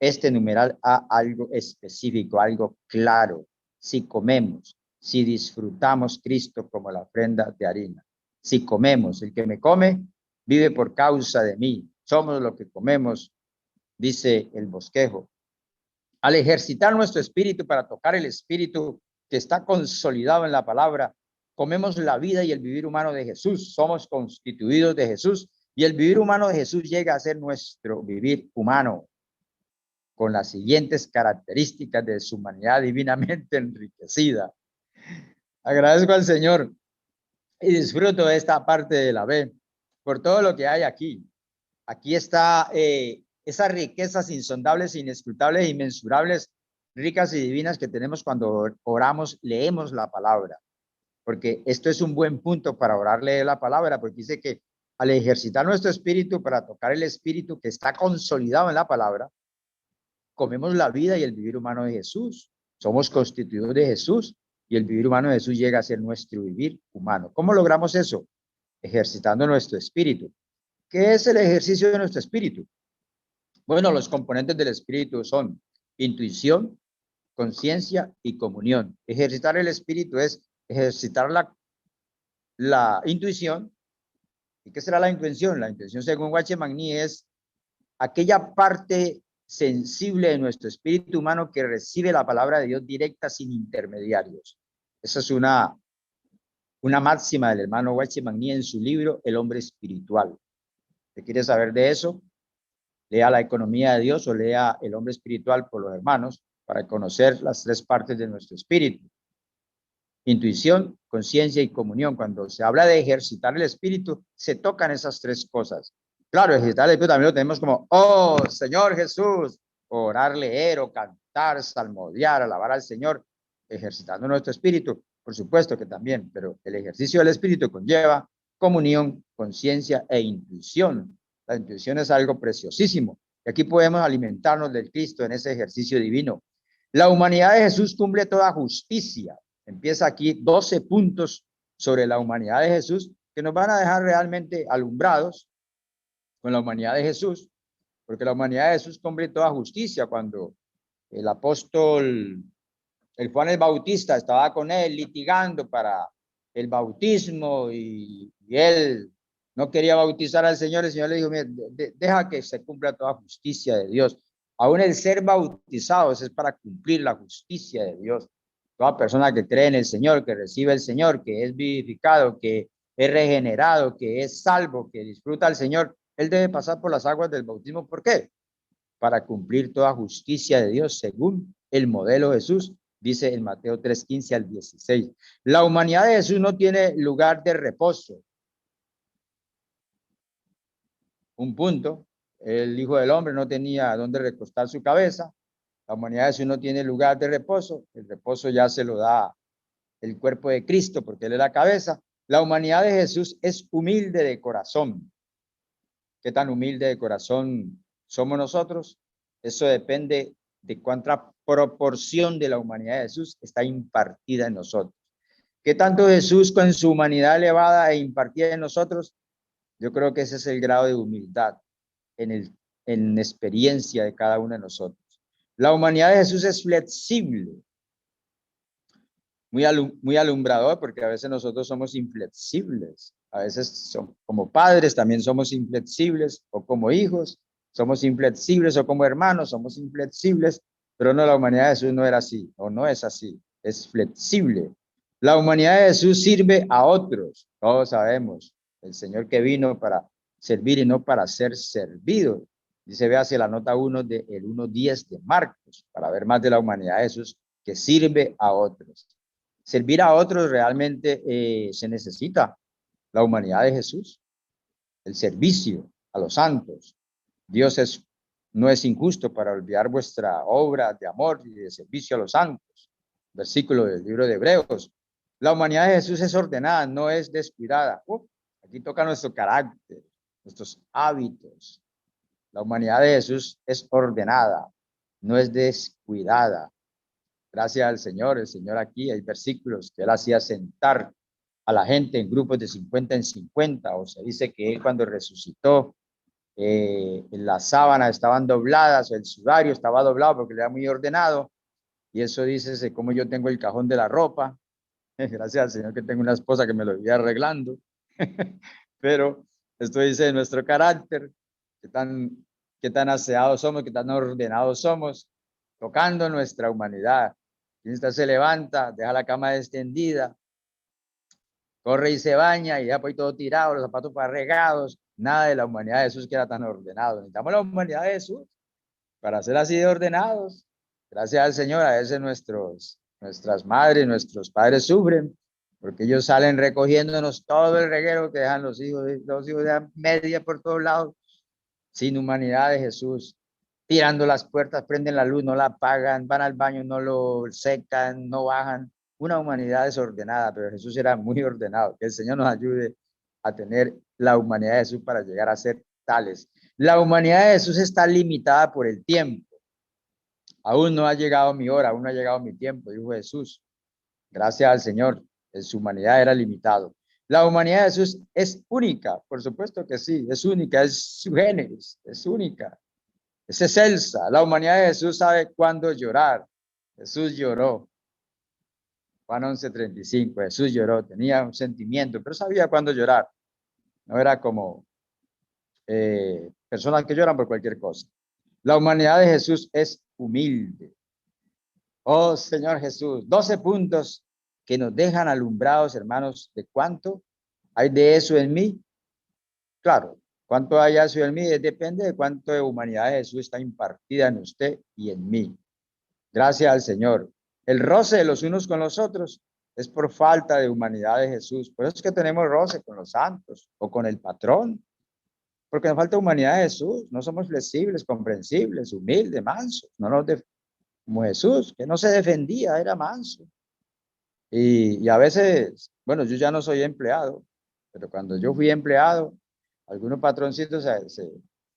este numeral A algo específico, algo claro. Si comemos, si disfrutamos Cristo como la ofrenda de harina. Si comemos, el que me come vive por causa de mí. Somos lo que comemos, dice el bosquejo. Al ejercitar nuestro espíritu para tocar el espíritu que está consolidado en la palabra, comemos la vida y el vivir humano de Jesús. Somos constituidos de Jesús y el vivir humano de Jesús llega a ser nuestro vivir humano, con las siguientes características de su humanidad divinamente enriquecida. Agradezco al Señor y disfruto de esta parte de la B por todo lo que hay aquí. Aquí está esas riquezas insondables, inescrutables, inmensurables, ricas y divinas que tenemos cuando oramos, leemos la palabra. Porque esto es un buen punto para orar, leer la palabra, porque dice que al ejercitar nuestro espíritu para tocar el espíritu que está consolidado en la palabra, comemos la vida y el vivir humano de Jesús. Somos constituidos de Jesús y el vivir humano de Jesús llega a ser nuestro vivir humano. ¿Cómo logramos eso? Ejercitando nuestro espíritu. ¿Qué es el ejercicio de nuestro espíritu? Bueno, los componentes del espíritu son intuición, conciencia y comunión. Ejercitar el espíritu es ejercitar la intuición. ¿Y qué será la intuición? La intuición, según Guachemagní, es aquella parte sensible de nuestro espíritu humano que recibe la palabra de Dios directa sin intermediarios. Esa es una máxima del hermano Guachemagní en su libro El hombre espiritual. ¿Te quieres saber de eso? Lea La economía de Dios o lea El hombre espiritual por los hermanos para conocer las tres partes de nuestro espíritu. Intuición, conciencia y comunión. Cuando se habla de ejercitar el espíritu, se tocan esas tres cosas. Claro, ejercitar el espíritu también lo tenemos como, oh, Señor Jesús, orar, leer o cantar, salmodiar, alabar al Señor, ejercitando nuestro espíritu, por supuesto que también, pero el ejercicio del espíritu conlleva comunión, conciencia e intuición. La intuición es algo preciosísimo. Y aquí podemos alimentarnos del Cristo en ese ejercicio divino. La humanidad de Jesús cumple toda justicia. Empieza aquí 12 puntos sobre la humanidad de Jesús que nos van a dejar realmente alumbrados con la humanidad de Jesús, porque la humanidad de Jesús cumple toda justicia. Cuando el apóstol, el Juan el Bautista, estaba con él litigando para el bautismo y él no quería bautizar al Señor, el Señor le dijo, deja que se cumpla toda justicia de Dios. Aún el ser bautizados es para cumplir la justicia de Dios. Toda persona que cree en el Señor, que recibe el Señor, que es vivificado, que es regenerado, que es salvo, que disfruta al Señor, él debe pasar por las aguas del bautismo. ¿Por qué? Para cumplir toda justicia de Dios según el modelo de Jesús, dice en Mateo 3:15 al 16. La humanidad de Jesús no tiene lugar de reposo. Un punto, el Hijo del Hombre no tenía dónde recostar su cabeza. La humanidad de Jesús no tiene lugar de reposo. El reposo ya se lo da el cuerpo de Cristo porque Él es la cabeza. La humanidad de Jesús es humilde de corazón. ¿Qué tan humilde de corazón somos nosotros? Eso depende de cuánta proporción de la humanidad de Jesús está impartida en nosotros. ¿Qué tanto Jesús con su humanidad elevada e impartida en nosotros? Yo creo que ese es el grado de humildad en experiencia de cada uno de nosotros. La humanidad de Jesús es flexible, muy alumbrador, porque a veces nosotros somos inflexibles A veces como padres también somos inflexibles, o como hijos somos inflexibles, o como hermanos somos inflexibles, pero no, la humanidad de Jesús no era así, o no es así, es flexible. La humanidad de Jesús sirve a otros, todos sabemos, el Señor que vino para servir y no para ser servido. Dice, véase la nota 1 del 1:10 de Marcos, para ver más de la humanidad de Jesús que sirve a otros. Servir a otros realmente se necesita. La humanidad de Jesús, el servicio a los santos. Dios no es injusto para olvidar vuestra obra de amor y de servicio a los santos. Versículo del libro de Hebreos. La humanidad de Jesús es ordenada, no es descuidada. Aquí toca nuestro carácter, nuestros hábitos. La humanidad de Jesús es ordenada, no es descuidada. Gracias al Señor, el Señor aquí, hay versículos que él hacía sentar a la gente en grupos de 50 en 50, o se dice que él cuando resucitó, las sábanas estaban dobladas, o el sudario estaba doblado porque era muy ordenado, y eso dice como yo tengo el cajón de la ropa, gracias al Señor que tengo una esposa que me lo iba arreglando, pero esto dice de nuestro carácter, qué tan aseados somos, qué tan ordenados somos, tocando nuestra humanidad. Y esta se levanta, deja la cama extendida, corre y se baña y ya pues todo tirado, los zapatos para regados, nada de la humanidad de Jesús que era tan ordenado. Necesitamos la humanidad de Jesús para ser así de ordenados. Gracias al Señor, a veces nuestras madres, nuestros padres sufren, porque ellos salen recogiéndonos todo el reguero que dejan los hijos de media por todos lados, sin humanidad de Jesús, tirando las puertas, prenden la luz, no la apagan, van al baño, no lo secan, no bajan. Una humanidad desordenada, pero Jesús era muy ordenado. Que el Señor nos ayude a tener la humanidad de Jesús para llegar a ser tales. La humanidad de Jesús está limitada por el tiempo. Aún no ha llegado mi hora, aún no ha llegado mi tiempo, dijo Jesús. Gracias al Señor, en su humanidad era limitado. La humanidad de Jesús es única, por supuesto que sí, es única, es su génesis, es única, es excelsa. La humanidad de Jesús sabe cuándo llorar. Jesús lloró. Juan 11:35, Jesús lloró, tenía un sentimiento, pero sabía cuándo llorar. No era como personas que lloran por cualquier cosa. La humanidad de Jesús es humilde. Oh Señor Jesús, 12 puntos que nos dejan alumbrados, hermanos, de cuánto hay de eso en mí. Claro, cuánto hay de eso en mí depende de cuánto de humanidad de Jesús está impartida en usted y en mí. Gracias al Señor. El roce de los unos con los otros es por falta de humanidad de Jesús. Por eso es que tenemos roce con los santos o con el patrón. Porque nos falta humanidad de Jesús. No somos flexibles, comprensibles, humildes, mansos. No nos como Jesús, que no se defendía, era manso. Y a veces, bueno, yo ya no soy empleado, pero cuando yo fui empleado, algunos patroncitos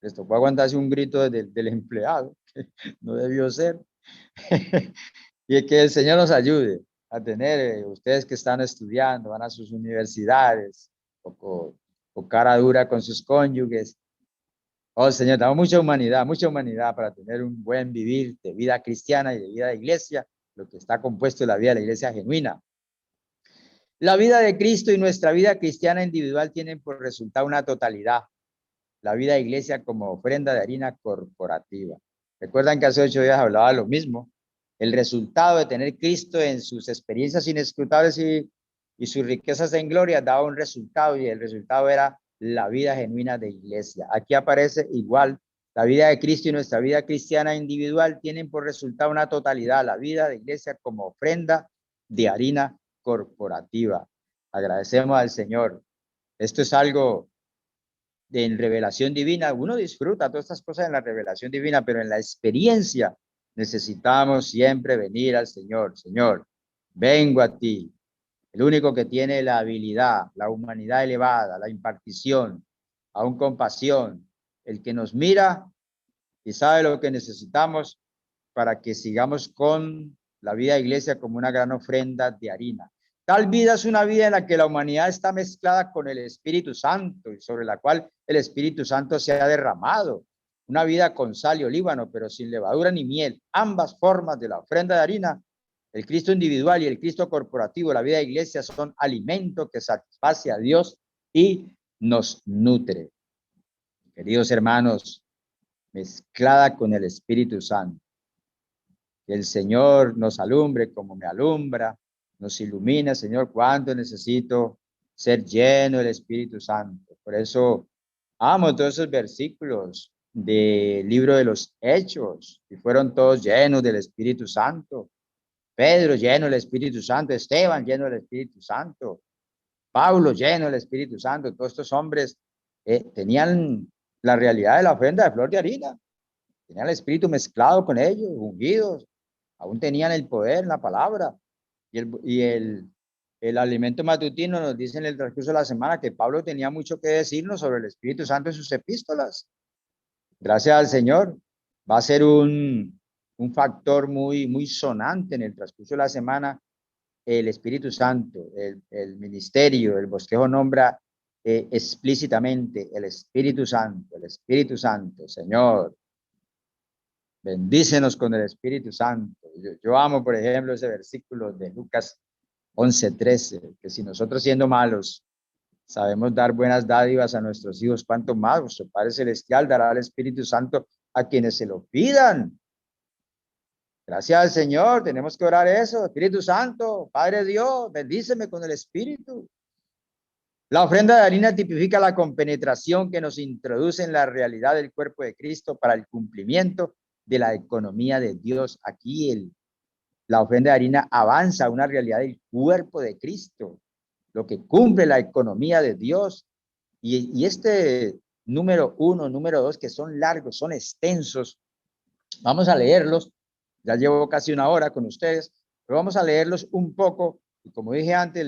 les tocó aguantarse un grito del empleado, que no debió ser. Y que el Señor nos ayude a tener, ustedes que están estudiando, van a sus universidades, o cara dura con sus cónyuges. Oh Señor, damos mucha humanidad para tener un buen vivir de vida cristiana y de vida de iglesia, lo que está compuesto de la vida de la iglesia genuina. La vida de Cristo y nuestra vida cristiana individual tienen por resultado una totalidad. La vida de iglesia como ofrenda de harina corporativa. Recuerdan que hace 8 días hablaba lo mismo. El resultado de tener Cristo en sus experiencias inescrutables y sus riquezas en gloria daba un resultado, y el resultado era la vida genuina de iglesia. Aquí aparece igual. La vida de Cristo y nuestra vida cristiana individual tienen por resultado una totalidad. La vida de iglesia como ofrenda de harina corporativa. Agradecemos al Señor. Esto es algo en revelación divina. Uno disfruta todas estas cosas en la revelación divina, pero en la experiencia necesitamos siempre venir al Señor. Señor, vengo a ti, el único que tiene la habilidad, la humanidad elevada, la impartición, aún compasión, el que nos mira y sabe lo que necesitamos para que sigamos con la vida de iglesia como una gran ofrenda de harina. Tal vida es una vida en la que la humanidad está mezclada con el Espíritu Santo y sobre la cual el Espíritu Santo se ha derramado. Una vida con sal y olíbano, pero sin levadura ni miel. Ambas formas de la ofrenda de harina, el Cristo individual y el Cristo corporativo, la vida de iglesia, son alimento que satisface a Dios y nos nutre. Queridos hermanos, mezclada con el Espíritu Santo. Que el Señor nos alumbre como me alumbra, nos ilumina, Señor, cuánto necesito ser lleno del Espíritu Santo. Por eso amo todos esos versículos del libro de los Hechos, y fueron todos llenos del Espíritu Santo. Pedro lleno del Espíritu Santo, Esteban lleno del Espíritu Santo, Pablo lleno del Espíritu Santo. Todos estos hombres tenían la realidad de la ofrenda de flor de harina, tenían el Espíritu mezclado con ellos, ungidos, aún tenían el poder en la palabra. Y el alimento matutino nos dice en el transcurso de la semana que Pablo tenía mucho que decirnos sobre el Espíritu Santo en sus epístolas. Gracias al Señor, va a ser un factor muy sonante en el transcurso de la semana. El Espíritu Santo, el ministerio, el bosquejo nombra explícitamente el Espíritu Santo, Señor. Bendícenos con el Espíritu Santo. Yo amo, por ejemplo, ese versículo de Lucas 11:13, que si nosotros siendo malos sabemos dar buenas dádivas a nuestros hijos, cuánto más vuestro Padre Celestial dará al Espíritu Santo a quienes se lo pidan. Gracias al Señor, tenemos que orar eso. Espíritu Santo, Padre Dios, bendíceme con el Espíritu. La ofrenda de harina tipifica la compenetración que nos introduce en la realidad del cuerpo de Cristo para el cumplimiento de la economía de Dios. Aquí la ofrenda de harina avanza a una realidad del cuerpo de Cristo, lo que cumple la economía de Dios. Y este número 1, número 2, que son largos, son extensos, vamos a leerlos. Ya llevo casi una hora con ustedes, pero vamos a leerlos un poco. Y como dije antes,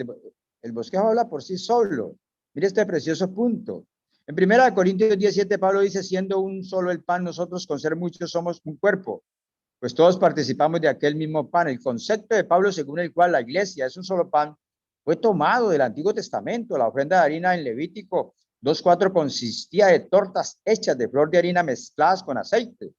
el bosquejo habla por sí solo. Mire este precioso punto. En 1 Corintios 17, Pablo dice, siendo un solo el pan, nosotros con ser muchos somos un cuerpo, pues todos participamos de aquel mismo pan. El concepto de Pablo según el cual la iglesia es un solo pan fue tomado del Antiguo Testamento. La ofrenda de harina en Levítico 2:4 consistía de tortas hechas de flor de harina mezcladas con aceite.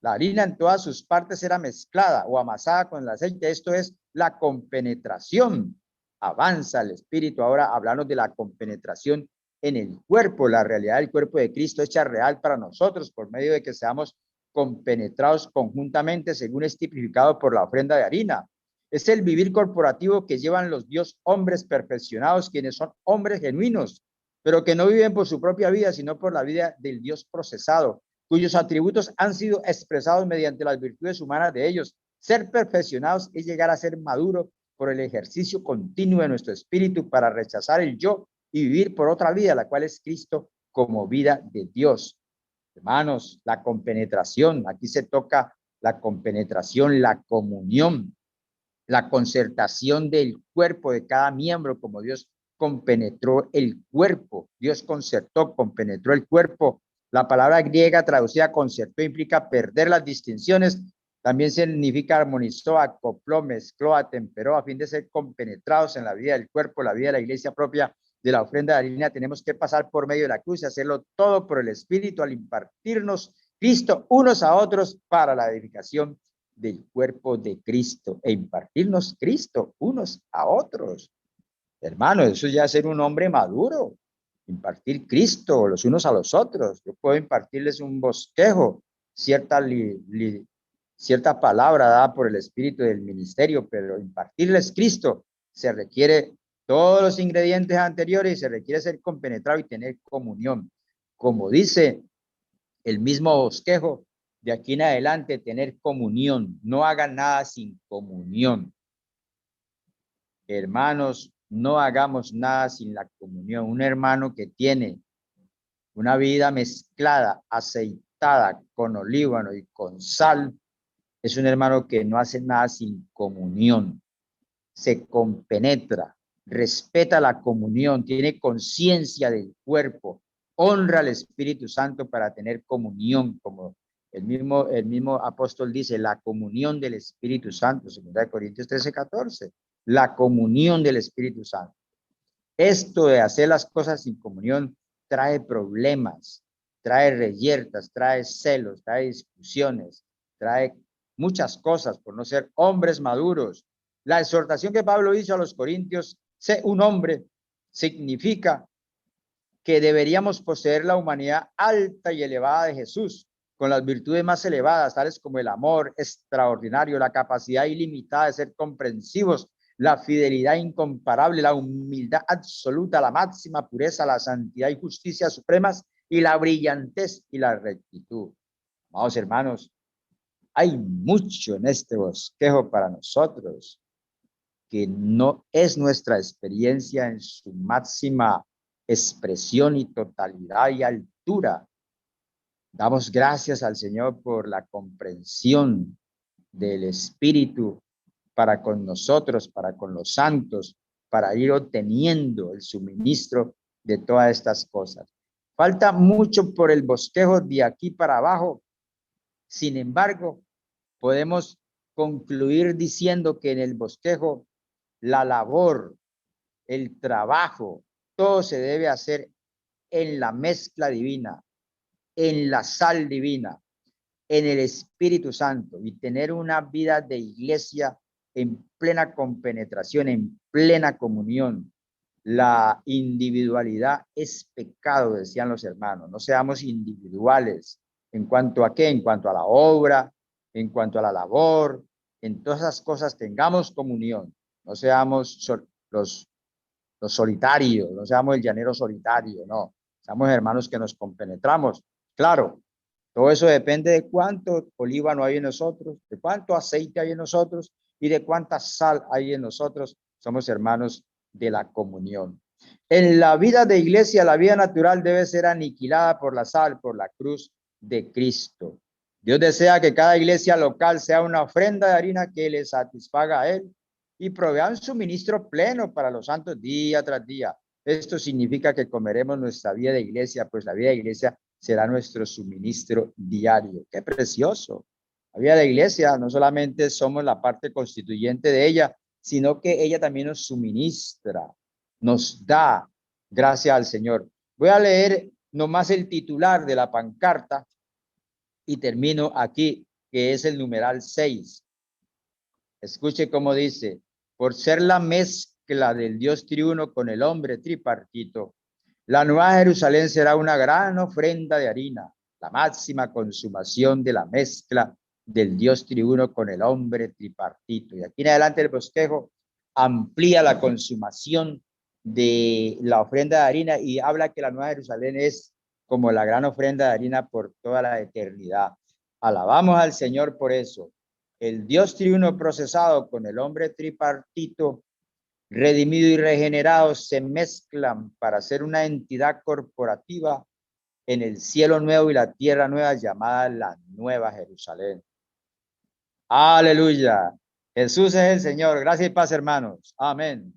La harina en todas sus partes era mezclada o amasada con el aceite. Esto es la compenetración. Avanza el Espíritu. Ahora hablamos de la compenetración en el cuerpo, la realidad del cuerpo de Cristo hecha real para nosotros por medio de que seamos compenetrados conjuntamente según es tipificado por la ofrenda de harina. Es el vivir corporativo que llevan los Dios hombres perfeccionados, quienes son hombres genuinos, pero que no viven por su propia vida, sino por la vida del Dios procesado, cuyos atributos han sido expresados mediante las virtudes humanas de ellos. Ser perfeccionados es llegar a ser maduro por el ejercicio continuo de nuestro espíritu para rechazar el yo y vivir por otra vida, la cual es Cristo como vida de Dios. Hermanos, la compenetración, aquí se toca la compenetración, la comunión, la concertación del cuerpo de cada miembro, como Dios compenetró el cuerpo. Dios concertó, compenetró el cuerpo. La palabra griega traducida concertó implica perder las distinciones. También significa armonizó, acopló, mezcló, atemperó, a fin de ser compenetrados en la vida del cuerpo, la vida de la iglesia propia de la ofrenda de harina. Tenemos que pasar por medio de la cruz y hacerlo todo por el Espíritu al impartirnos Cristo unos a otros para la edificación del cuerpo de Cristo e impartirnos Cristo unos a otros. Hermano, eso ya es ser un hombre maduro, impartir Cristo los unos a los otros. Yo puedo impartirles un bosquejo, cierta palabra dada por el Espíritu del ministerio, pero impartirles Cristo se requiere todos los ingredientes anteriores y se requiere ser compenetrado y tener comunión. Como dice el mismo bosquejo, de aquí en adelante tener comunión. No hagan nada sin comunión. Hermanos, no hagamos nada sin la comunión. Un hermano que tiene una vida mezclada, aceitada con olíbano y con sal, es un hermano que no hace nada sin comunión. Se compenetra, respeta la comunión, tiene conciencia del cuerpo, honra al Espíritu Santo para tener comunión, como el mismo apóstol dice, la comunión del Espíritu Santo, 2 Corintios 13:14, la comunión del Espíritu Santo. Esto de hacer las cosas sin comunión trae problemas, trae reyertas, trae celos, trae discusiones, trae muchas cosas por no ser hombres maduros. La exhortación que Pablo hizo a los corintios, sé un hombre, significa que deberíamos poseer la humanidad alta y elevada de Jesús, con las virtudes más elevadas, tales como el amor extraordinario, la capacidad ilimitada de ser comprensivos, la fidelidad incomparable, la humildad absoluta, la máxima pureza, la santidad y justicia supremas, y la brillantez y la rectitud. Amados hermanos, hay mucho en este bosquejo para nosotros que no es nuestra experiencia en su máxima expresión y totalidad y altura. Damos gracias al Señor por la comprensión del Espíritu para con nosotros, para con los santos, para ir obteniendo el suministro de todas estas cosas. Falta mucho por el bosquejo de aquí para abajo. Sin embargo, podemos concluir diciendo que en el bosquejo la labor, el trabajo, todo se debe hacer en la mezcla divina, en la sal divina, en el Espíritu Santo, y tener una vida de iglesia en plena compenetración, en plena comunión. La individualidad es pecado, decían los hermanos. No seamos individuales. ¿En cuanto a qué? En cuanto a la obra, en cuanto a la labor, en todas esas cosas tengamos comunión. No seamos los solitarios, no seamos el llanero solitario, no. Seamos hermanos que nos compenetramos. Claro, todo eso depende de cuánto olíbano hay en nosotros, de cuánto aceite hay en nosotros y de cuánta sal hay en nosotros. Somos hermanos de la comunión. En la vida de iglesia, la vida natural debe ser aniquilada por la sal, por la cruz de Cristo. Dios desea que cada iglesia local sea una ofrenda de harina que le satisfaga a Él y provea un suministro pleno para los santos día tras día. Esto significa que comeremos nuestra vida de iglesia, pues la vida de iglesia será nuestro suministro diario. ¡Qué precioso! La vida de iglesia no solamente somos la parte constituyente de ella, sino que ella también nos suministra, nos da, gracias al Señor. Voy a leer nomás el titular de la pancarta y termino aquí, que es el numeral 6. Escuche cómo dice: por ser la mezcla del Dios triuno con el hombre tripartito, la Nueva Jerusalén será una gran ofrenda de harina, la máxima consumación de la mezcla del Dios triuno con el hombre tripartito. Y aquí en adelante el bosquejo amplía la consumación de la ofrenda de harina y habla que la Nueva Jerusalén es como la gran ofrenda de harina por toda la eternidad. Alabamos al Señor por eso. El Dios triuno procesado con el hombre tripartito, redimido y regenerado, se mezclan para ser una entidad corporativa en el cielo nuevo y la tierra nueva llamada la Nueva Jerusalén. Aleluya. Jesús es el Señor. Gracias y paz, hermanos. Amén.